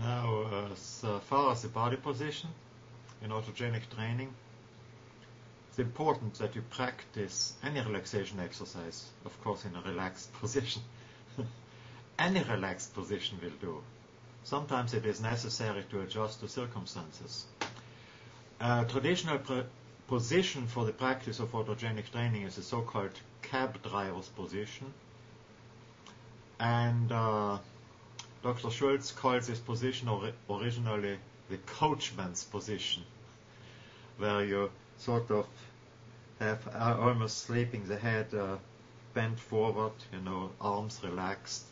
Now, as far as the body position in autogenic training, it's important that you practice any relaxation exercise, of course, in a relaxed position. Any relaxed position will do. Sometimes it is necessary to adjust to circumstances. Traditional position for the practice of autogenic training is the so-called cabdriver's position. And Dr. Schultz calls this position originally the coachman's position, where you sort of have almost sleeping, the head bent forward, arms relaxed.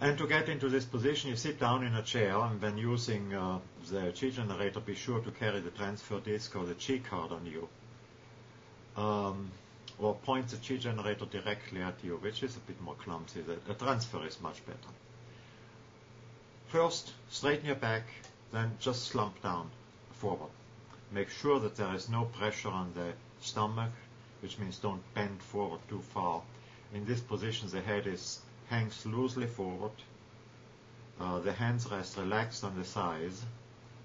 And to get into this position, you sit down in a chair, and when using the Chi generator, be sure to carry the transfer disc or the Chi card on you. Or point the Chi generator directly at you, which is a bit more clumsy. The transfer is much better. First, straighten your back, then just slump down forward. Make sure that there is no pressure on the stomach, which means don't bend forward too far. In this position, the head hangs loosely forward. The hands rest relaxed on the thighs.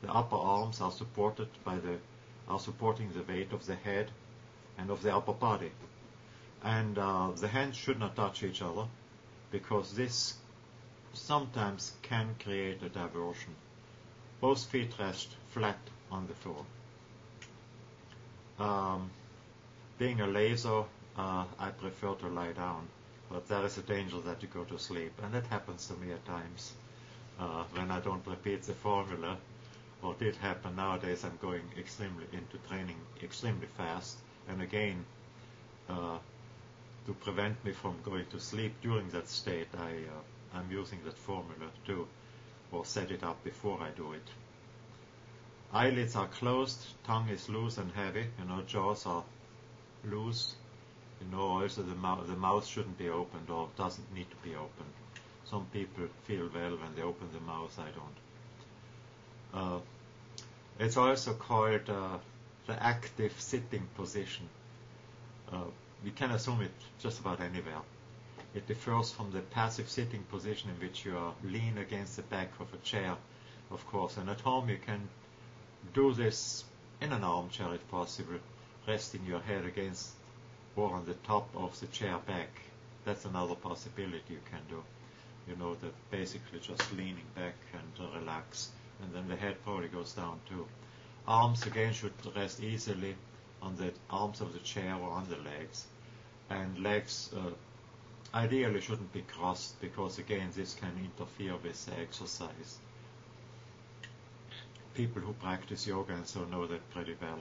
The upper arms are supporting the weight of the head and of the upper body. And the hands should not touch each other, because this sometimes can create a diversion. Both feet rest flat on the floor. Being a laser, I prefer to lie down, but there is a danger that you go to sleep, and that happens to me at times when I don't repeat the formula. What did happen nowadays, I'm going into training extremely fast, and again, to prevent me from going to sleep during that state, I'm using that formula too, or set it up before I do it. Eyelids are closed, tongue is loose and heavy, jaws are loose. Also the mouth shouldn't be opened, or doesn't need to be opened. Some people feel well when they open the mouth, I don't. It's also called the active sitting position. We can assume it just about anywhere. It differs from the passive sitting position, in which you are lean against the back of a chair, of course. And at home you can do this in an armchair if possible, resting your head against or on the top of the chair back. That's another possibility you can do. That basically just leaning back and relax, and then the head probably goes down too. Arms again should rest easily on the arms of the chair or on the legs, and legs ideally shouldn't be crossed, because again this can interfere with the exercise. People who practice yoga and so know that pretty well.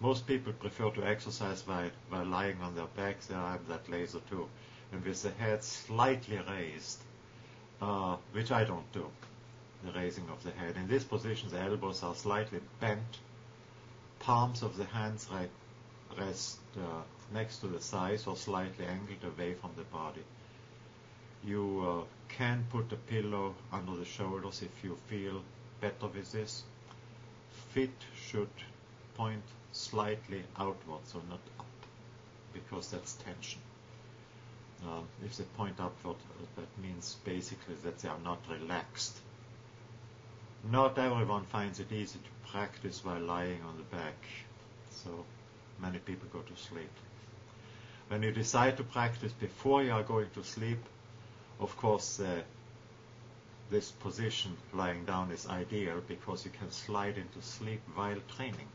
Most people prefer to exercise while lying on their backs. I'm that laser too, and with the head slightly raised, which I don't do, the raising of the head. In this position, the elbows are slightly bent, palms of the hands rest next to the thighs or slightly angled away from the body. You can put a pillow under the shoulders if you feel better with this. Feet should point slightly outward, so not up, because that's tension. If they point upward, that means basically that they are not relaxed. Not everyone finds it easy to practice while lying on the back, so many people go to sleep. When you decide to practice before you are going to sleep, of course this position lying down is ideal, because you can slide into sleep while training.